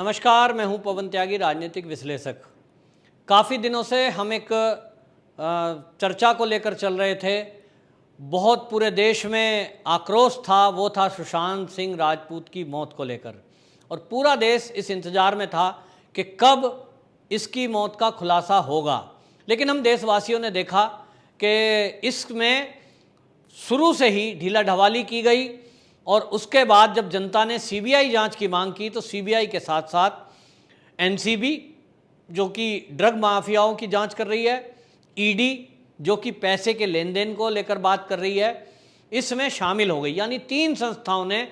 नमस्कार, मैं हूं पवन त्यागी, राजनीतिक विश्लेषक। काफ़ी दिनों से हम एक चर्चा को लेकर चल रहे थे। बहुत पूरे देश में आक्रोश था, वो था सुशांत सिंह राजपूत की मौत को लेकर, और पूरा देश इस इंतज़ार में था कि कब इसकी मौत का खुलासा होगा। लेकिन हम देशवासियों ने देखा कि इसमें शुरू से ही ढीला ढवाली की गई, और उसके बाद जब जनता ने सीबीआई जांच की मांग की तो सीबीआई के साथ साथ एनसीबी जो कि ड्रग माफियाओं की जांच कर रही है, ईडी जो कि पैसे के लेन देन को लेकर बात कर रही है, इसमें शामिल हो गई। यानी तीन संस्थाओं ने,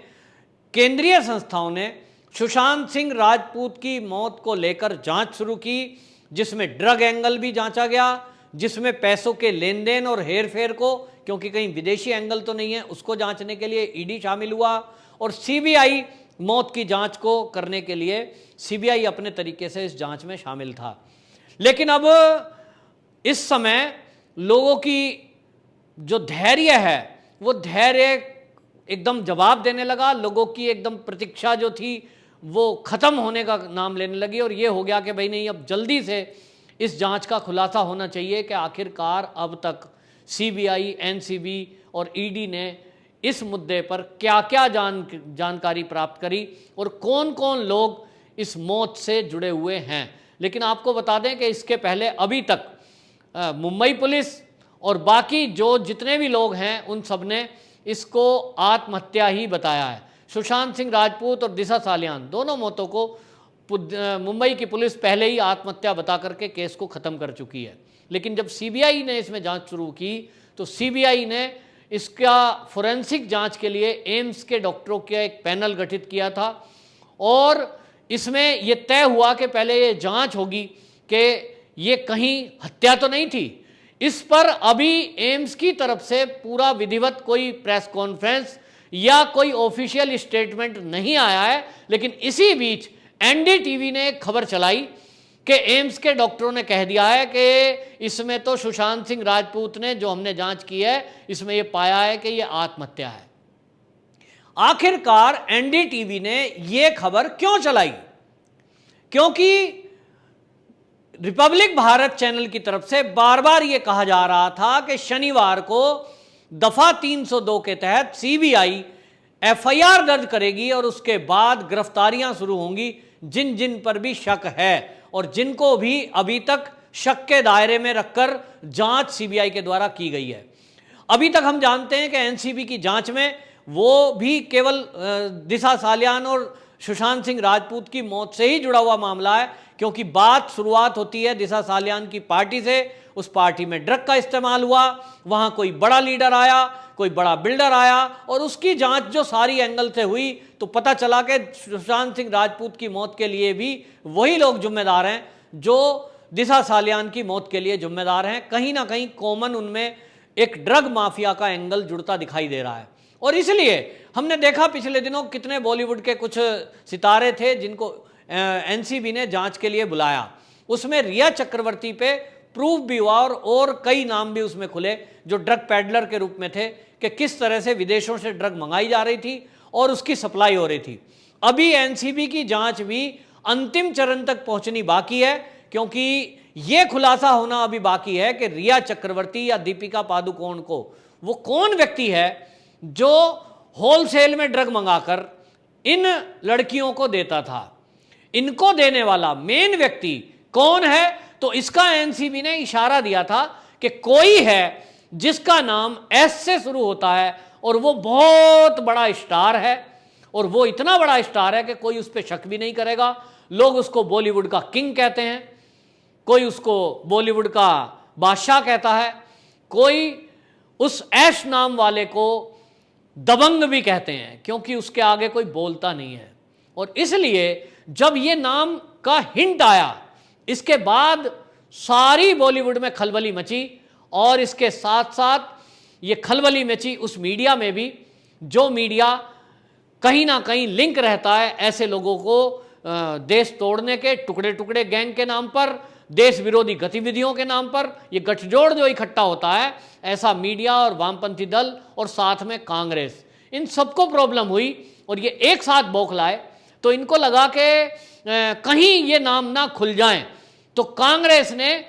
केंद्रीय संस्थाओं ने सुशांत सिंह राजपूत की मौत को लेकर जांच शुरू की, जिसमें ड्रग एंगल भी जांचा गया, जिसमें पैसों के लेन देन और हेर फेर को, क्योंकि कहीं विदेशी एंगल तो नहीं है, उसको जांचने के लिए ईडी शामिल हुआ, और सीबीआई मौत की जांच को करने के लिए सीबीआई अपने तरीके से इस जांच में शामिल था। लेकिन अब इस समय लोगों की जो धैर्य है वो धैर्य एकदम जवाब देने लगा। लोगों की एकदम प्रतीक्षा जो थी वो खत्म होने का नाम लेने लगी, और ये हो गया कि भाई नहीं, अब जल्दी से इस जांच का खुलासा होना चाहिए कि आखिरकार अब तक सीबीआई, एनसीबी और ईडी ने इस मुद्दे पर क्या क्या जानकारी प्राप्त करी और कौन कौन लोग इस मौत से जुड़े हुए हैं। लेकिन आपको बता दें कि इसके पहले अभी तक मुंबई पुलिस और बाकी जो जितने भी लोग हैं उन सब ने इसको आत्महत्या ही बताया है। सुशांत सिंह राजपूत और दिशा सालियान दोनों मौतों को मुंबई की पुलिस पहले ही आत्महत्या बता करके केस को ख़त्म कर चुकी है। लेकिन जब सीबीआई ने इसमें जांच शुरू की तो सीबीआई ने इसका फोरेंसिक जांच के लिए एम्स के डॉक्टरों का एक पैनल गठित किया था, और इसमें यह तय हुआ कि पहले ये जांच होगी कि ये कहीं हत्या तो नहीं थी। इस पर अभी एम्स की तरफ से पूरा विधिवत कोई प्रेस कॉन्फ्रेंस या कोई ऑफिशियल स्टेटमेंट नहीं आया है। लेकिन इसी बीच एनडीटीवी ने एक खबर चलाई कि एम्स के डॉक्टरों ने कह दिया है कि इसमें तो सुशांत सिंह राजपूत ने, जो हमने जांच की है, इसमें यह पाया है कि यह आत्महत्या है। आखिरकार एनडीटीवी ने यह खबर क्यों चलाई? क्योंकि रिपब्लिक भारत चैनल की तरफ से बार बार यह कहा जा रहा था कि शनिवार को दफा 302 के तहत सीबीआई एफआईआर दर्ज करेगी और उसके बाद गिरफ्तारियां शुरू होंगी जिन जिन पर भी शक है और जिनको भी अभी तक शक के दायरे में रखकर जांच सीबीआई के द्वारा की गई है। अभी तक हम जानते हैं कि एनसीबी की जांच में वो भी केवल दिशा सालियान और सुशांत सिंह राजपूत की मौत से ही जुड़ा हुआ मामला है, क्योंकि बात शुरुआत होती है दिशा सालियान की पार्टी से। उस पार्टी में ड्रग का इस्तेमाल हुआ, वहां कोई बड़ा लीडर आया, कोई बड़ा बिल्डर आया, और उसकी जांच जो सारी एंगल से हुई तो पता चला कि सुशांत सिंह राजपूत की मौत के लिए भी वही लोग जिम्मेदार हैं जो दिशा सालियान की मौत के लिए जिम्मेदार हैं। कहीं ना कहीं कॉमन उनमें एक ड्रग माफिया का एंगल जुड़ता दिखाई दे रहा है। और इसलिए हमने देखा पिछले दिनों कितने बॉलीवुड के कुछ सितारे थे जिनको एनसीबी ने जांच के लिए बुलाया। उसमें रिया चक्रवर्ती पे प्रूफ भी हुआ, और कई नाम भी उसमें खुले जो ड्रग पैडलर के रूप में थे, कि किस तरह से विदेशों से ड्रग मंगाई जा रही थी और उसकी सप्लाई हो रही थी। अभी एनसीबी की जांच भी अंतिम चरण तक पहुंचनी बाकी है, क्योंकि यह खुलासा होना अभी बाकी है कि रिया चक्रवर्ती या दीपिका पादुकोण को वो कौन व्यक्ति है जो होलसेल में ड्रग मंगाकर इन लड़कियों को देता था। इनको देने वाला मेन व्यक्ति कौन है? तो इसका एनसीबी ने इशारा दिया था कि कोई है जिसका नाम एस से शुरू होता है, और वो बहुत बड़ा स्टार है, और वो इतना बड़ा स्टार है कि कोई उस पर शक भी नहीं करेगा। लोग उसको बॉलीवुड का किंग कहते हैं, कोई उसको बॉलीवुड का बादशाह कहता है, कोई उस ऐश नाम वाले को दबंग भी कहते हैं, क्योंकि उसके आगे कोई बोलता नहीं है। और इसलिए जब ये नाम का हिंट आया, इसके बाद सारी बॉलीवुड में खलबली मची, और इसके साथ साथ ये खलबली मची उस मीडिया में भी जो मीडिया कहीं ना कहीं लिंक रहता है ऐसे लोगों को देश तोड़ने के, टुकड़े टुकड़े गैंग के नाम पर, देश विरोधी गतिविधियों के नाम पर। ये गठजोड़ जो इकट्ठा होता है, ऐसा मीडिया और वामपंथी दल और साथ में कांग्रेस, इन सबको प्रॉब्लम हुई और ये एक साथ बौखलाए। तो इनको लगा कि कहीं ये नाम ना खुल जाएं, तो कांग्रेस ने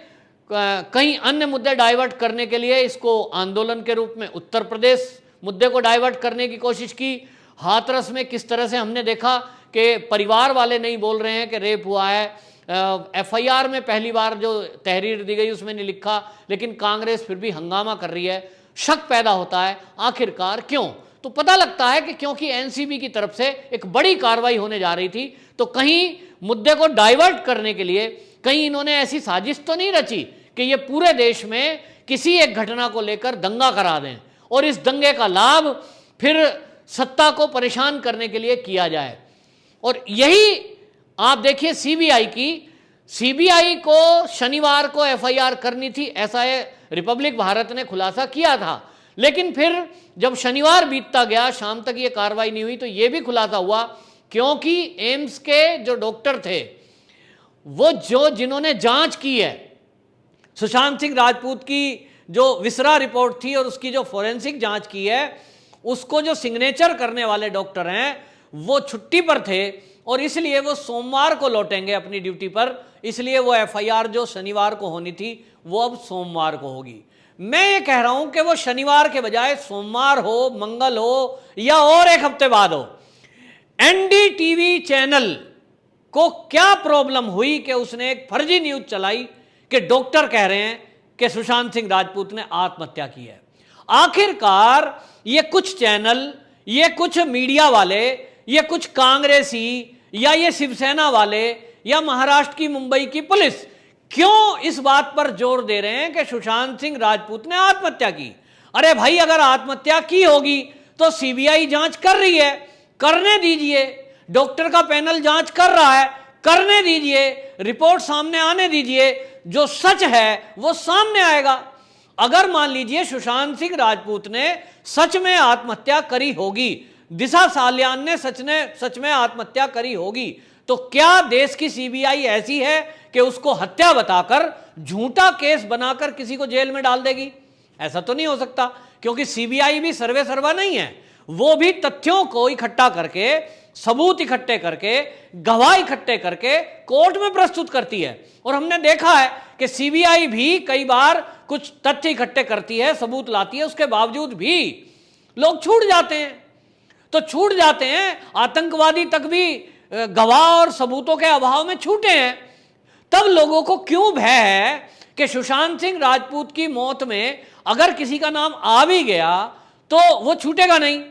कहीं अन्य मुद्दे डाइवर्ट करने के लिए इसको आंदोलन के रूप में उत्तर प्रदेश मुद्दे को डाइवर्ट करने की कोशिश की। हाथरस में किस तरह से हमने देखा कि परिवार वाले नहीं बोल रहे हैं कि रेप हुआ है, एफआईआर में पहली बार जो तहरीर दी गई उसमें नहीं लिखा, लेकिन कांग्रेस फिर भी हंगामा कर रही है। शक पैदा होता है आखिरकार क्यों, तो पता लगता है कि क्योंकि एनसीबी की तरफ से एक बड़ी कार्रवाई होने जा रही थी, तो कहीं मुद्दे को डाइवर्ट करने के लिए कहीं इन्होंने ऐसी साजिश तो नहीं रची कि ये पूरे देश में किसी एक घटना को लेकर दंगा करा दें और इस दंगे का लाभ फिर सत्ता को परेशान करने के लिए किया जाए। और यही आप देखिए सीबीआई को शनिवार को एफआईआर करनी थी, ऐसा है रिपब्लिक भारत ने खुलासा किया था, लेकिन फिर जब शनिवार बीतता गया, शाम तक ये कार्रवाई नहीं हुई, तो ये भी खुलासा हुआ क्योंकि एम्स के जो डॉक्टर थे वो जिन्होंने जांच की है सुशांत सिंह राजपूत की, जो विसरा रिपोर्ट थी और उसकी जो फोरेंसिक जांच की है, उसको जो सिग्नेचर करने वाले डॉक्टर हैं वो छुट्टी पर थे और इसलिए वो सोमवार को लौटेंगे अपनी ड्यूटी पर, इसलिए वो एफआईआर जो शनिवार को होनी थी वो अब सोमवार को होगी। मैं ये कह रहा हूं कि वो शनिवार के बजाय सोमवार हो, मंगल हो या और एक हफ्ते बाद हो। एनडीटीवी चैनल को क्या प्रॉब्लम हुई कि उसने एक फर्जी न्यूज चलाई कि डॉक्टर कह रहे हैं कि सुशांत सिंह राजपूत ने आत्महत्या की है। आखिरकार ये कुछ चैनल, ये कुछ मीडिया वाले, ये कुछ कांग्रेसी या ये शिवसेना वाले या महाराष्ट्र की मुंबई की पुलिस क्यों इस बात पर जोर दे रहे हैं कि सुशांत सिंह राजपूत ने आत्महत्या की? अरे भाई, अगर आत्महत्या की होगी तो सीबीआई जांच कर रही है, करने दीजिए। डॉक्टर का पैनल जांच कर रहा है, करने दीजिए। रिपोर्ट सामने आने दीजिए, जो सच है वो सामने आएगा। अगर मान लीजिए सुशांत सिंह राजपूत ने सच में आत्महत्या करी होगी, दिशा सालियान ने सच में आत्महत्या करी होगी, तो क्या देश की सीबीआई ऐसी है कि उसको हत्या बताकर झूठा केस बनाकर किसी को जेल में डाल देगी? ऐसा तो नहीं हो सकता, क्योंकि सीबीआई भी सर्वे सर्वा नहीं है। वो भी तथ्यों को इकट्ठा करके, सबूत इकट्ठे करके, गवाह इकट्ठे करके कोर्ट में प्रस्तुत करती है। और हमने देखा है कि सीबीआई भी कई बार कुछ तथ्य इकट्ठे करती है, सबूत लाती है, उसके बावजूद भी लोग छूट जाते हैं। तो छूट जाते हैं, आतंकवादी तक भी गवाह और सबूतों के अभाव में छूटे हैं। तब लोगों को क्यों भय है कि सुशांत सिंह राजपूत की मौत में अगर किसी का नाम आ भी गया तो वो छूटेगा नहीं?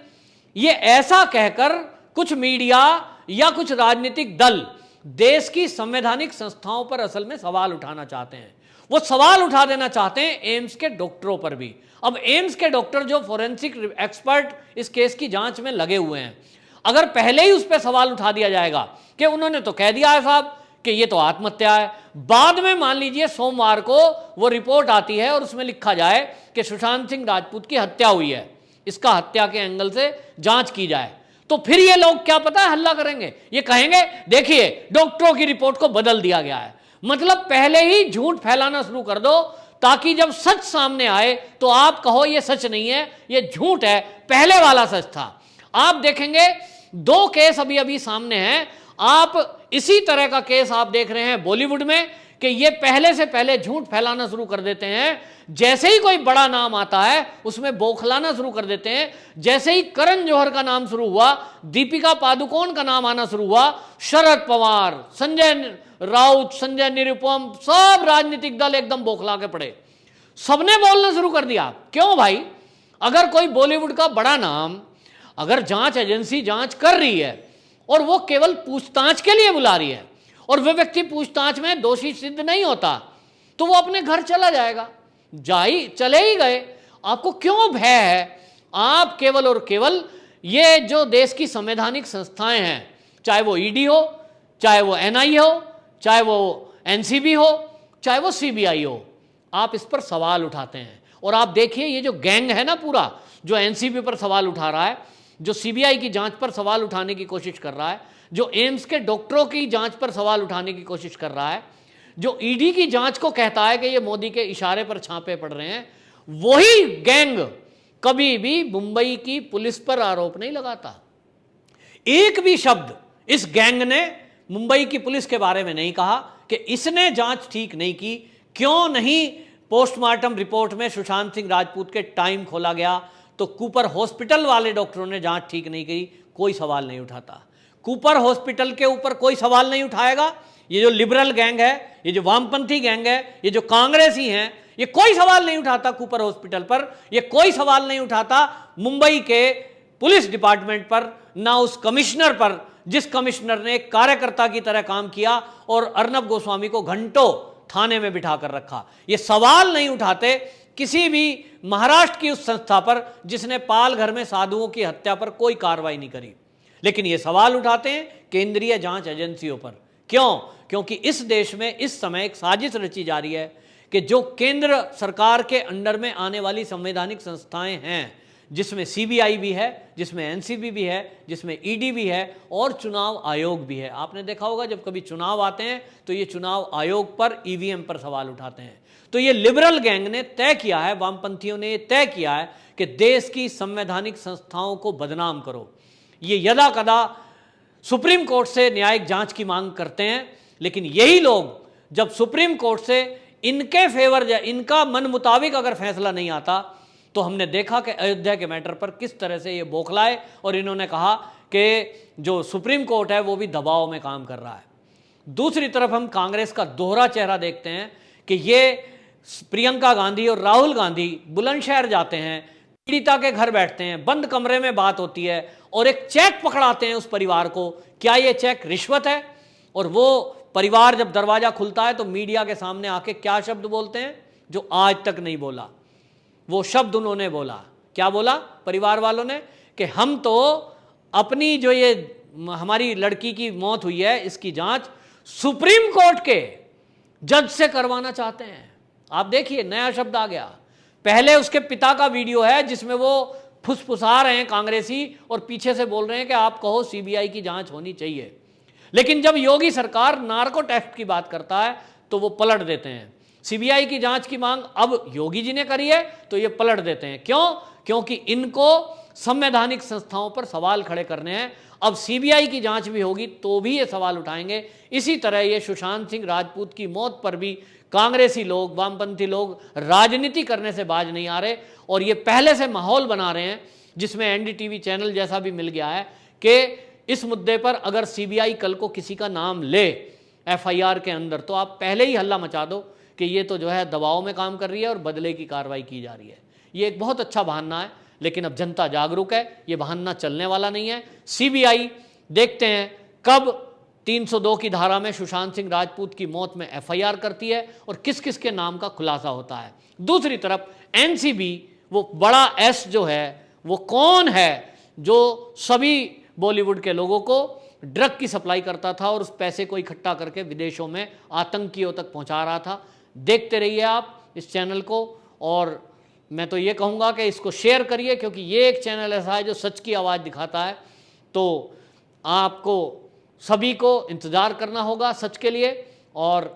ये ऐसा कहकर कुछ मीडिया या कुछ राजनीतिक दल देश की संवैधानिक संस्थाओं पर असल में सवाल उठाना चाहते हैं। वो सवाल उठा देना चाहते हैं एम्स के डॉक्टरों पर भी। अब एम्स के डॉक्टर जो फोरेंसिक एक्सपर्ट इस केस की जांच में लगे हुए हैं, अगर पहले ही उस पर सवाल उठा दिया जाएगा कि उन्होंने तो कह दिया है साहब कि ये तो आत्महत्या है, बाद में मान लीजिए सोमवार को वो रिपोर्ट आती है और उसमें लिखा जाए कि सुशांत सिंह राजपूत की हत्या हुई है, इसका हत्या के एंगल से जांच की जाए, तो फिर ये लोग क्या पता है हल्ला करेंगे, ये कहेंगे देखिए डॉक्टरों की रिपोर्ट को बदल दिया गया है। मतलब पहले ही झूठ फैलाना शुरू कर दो ताकि जब सच सामने आए तो आप कहो ये सच नहीं है, ये झूठ है, पहले वाला सच था। आप देखेंगे 2 केस अभी अभी सामने हैं। आप इसी तरह का केस आप देख रहे हैं बॉलीवुड में कि ये पहले से पहले झूठ फैलाना शुरू कर देते हैं। जैसे ही कोई बड़ा नाम आता है उसमें बौखलाना शुरू कर देते हैं। जैसे ही करण जौहर का नाम शुरू हुआ, दीपिका पादुकोण का नाम आना शुरू हुआ, शरद पवार, संजय राउत, संजय निरुपम, सब राजनीतिक दल एकदम बौखला के पड़े, सबने बोलना शुरू कर दिया। क्यों भाई? अगर कोई बॉलीवुड का बड़ा नाम, अगर जांच एजेंसी जांच कर रही है और वो केवल पूछताछ के लिए बुला रही है और वह व्यक्ति पूछताछ में दोषी सिद्ध नहीं होता, तो वो अपने घर चला जाएगा। चले ही गए, आपको क्यों भय है? आप केवल और केवल ये जो देश की संवैधानिक संस्थाएं हैं, चाहे वो ईडी हो, चाहे वो एनआई हो, चाहे वो एनसीबी हो, चाहे वो सीबीआई हो, आप इस पर सवाल उठाते हैं। और आप देखिए ये जो गैंग है ना पूरा, जो एनसीबी पर सवाल उठा रहा है, जो सीबीआई की जांच पर सवाल उठाने की कोशिश कर रहा है, जो एम्स के डॉक्टरों की जांच पर सवाल उठाने की कोशिश कर रहा है, जो ईडी की जांच को कहता है कि ये मोदी के इशारे पर छापे पड़ रहे हैं, वही गैंग कभी भी मुंबई की पुलिस पर आरोप नहीं लगाता। एक भी शब्द इस गैंग ने मुंबई की पुलिस के बारे में नहीं कहा कि इसने जांच ठीक नहीं की, क्यों नहीं पोस्टमार्टम रिपोर्ट में सुशांत सिंह राजपूत के टाइम खोला गया, तो कूपर हॉस्पिटल वाले डॉक्टरों ने जांच ठीक नहीं की, कोई सवाल नहीं उठाता। कूपर हॉस्पिटल के ऊपर कोई सवाल नहीं उठाएगा। ये जो लिबरल गैंग है, ये जो वामपंथी गैंग है, ये जो कांग्रेसी हैं, ये कोई सवाल नहीं उठाता कूपर हॉस्पिटल पर, ये कोई सवाल नहीं उठाता मुंबई के पुलिस डिपार्टमेंट पर, ना उस कमिश्नर पर जिस कमिश्नर ने एक कार्यकर्ता की तरह काम किया और अर्नब गोस्वामी को घंटों थाने में बिठा कर रखा। ये सवाल नहीं उठाते किसी भी महाराष्ट्र की उस संस्था पर जिसने पाल घर में साधुओं की हत्या पर कोई कार्रवाई नहीं करी, लेकिन ये सवाल उठाते हैं केंद्रीय जांच एजेंसियों पर। क्यों? क्योंकि इस देश में इस समय एक साजिश रची जा रही है कि जो केंद्र सरकार के अंडर में आने वाली संवैधानिक संस्थाएं हैं, जिसमें सीबीआई भी है, जिसमें एनसीबी भी है, जिसमें ईडी भी है और चुनाव आयोग भी है। आपने देखा होगा जब कभी चुनाव आते हैं तो ये चुनाव आयोग पर, ईवीएम पर सवाल उठाते हैं। तो ये लिबरल गैंग ने तय किया है, वामपंथियों ने तय किया है कि देश की संवैधानिक संस्थाओं को बदनाम करो। ये यदा कदा सुप्रीम कोर्ट से न्यायिक जांच की मांग करते हैं, लेकिन यही लोग जब सुप्रीम कोर्ट से इनके फेवर या इनका मन मुताबिक अगर फैसला नहीं आता, तो हमने देखा कि अयोध्या के मैटर पर किस तरह से ये बौखलाए और इन्होंने कहा कि जो सुप्रीम कोर्ट है वो भी दबाव में काम कर रहा है। दूसरी तरफ हम कांग्रेस का दोहरा चेहरा देखते हैं कि ये प्रियंका गांधी और राहुल गांधी बुलंदशहर जाते हैं, पीड़िता के घर बैठते हैं, बंद कमरे में बात होती है और एक चेक पकड़ाते हैं उस परिवार को। क्या ये चेक रिश्वत है? और वो परिवार जब दरवाजा खुलता है तो मीडिया के सामने आके क्या शब्द बोलते हैं जो आज तक नहीं बोला। वो शब्द उन्होंने बोला, क्या बोला परिवार वालों ने? कि हम तो अपनी जो ये हमारी लड़की की मौत हुई है इसकी जांच सुप्रीम कोर्ट के जज से करवाना चाहते हैं। आप देखिए नया शब्द आ गया। पहले उसके पिता का वीडियो है जिसमें वो फुसफुसा रहे हैं कांग्रेसी और पीछे से बोल रहे हैं कि आप कहो सीबीआई की जांच होनी चाहिए, लेकिन जब योगी सरकार नार्को टेस्ट की बात करता है तो वो पलट देते हैं। सीबीआई की जांच की मांग अब योगी जी ने करी है तो ये पलट देते हैं। क्यों? क्योंकि इनको संवैधानिक संस्थाओं पर सवाल खड़े करने हैं। अब सीबीआई की जांच भी होगी तो भी ये सवाल उठाएंगे। इसी तरह ये सुशांत सिंह राजपूत की मौत पर भी कांग्रेसी लोग, वामपंथी लोग राजनीति करने से बाज नहीं आ रहे और ये पहले से माहौल बना रहे हैं जिसमें एनडीटीवी चैनल जैसा भी मिल गया है कि इस मुद्दे पर अगर सीबीआई कल को किसी का नाम ले एफआईआर के अंदर तो आप पहले ही हल्ला मचा दो कि ये तो जो है दबाव में काम कर रही है और बदले की कार्रवाई की जा रही है। ये एक बहुत अच्छा बहाना है, लेकिन अब जनता जागरूक है, ये बहाना चलने वाला नहीं है। सीबीआई देखते हैं कब 302 की धारा में सुशांत सिंह राजपूत की मौत में एफआईआर करती है और किस किस के नाम का खुलासा होता है। दूसरी तरफ एनसीबी, वो बड़ा एस जो है वो कौन है जो सभी बॉलीवुड के लोगों को ड्रग की सप्लाई करता था और उस पैसे को इकट्ठा करके विदेशों में आतंकियों तक पहुंचा रहा था। देखते रहिए आप इस चैनल को और मैं तो ये कहूँगा कि इसको शेयर करिए, क्योंकि ये एक चैनल ऐसा है जो सच की आवाज़ दिखाता है। तो आपको सभी को इंतज़ार करना होगा सच के लिए और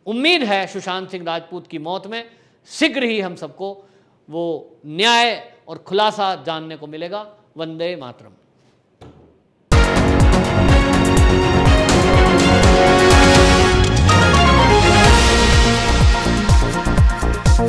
उम्मीद है सुशांत सिंह राजपूत की मौत में शीघ्र ही हम सबको वो न्याय और खुलासा जानने को मिलेगा। वंदे मातरम।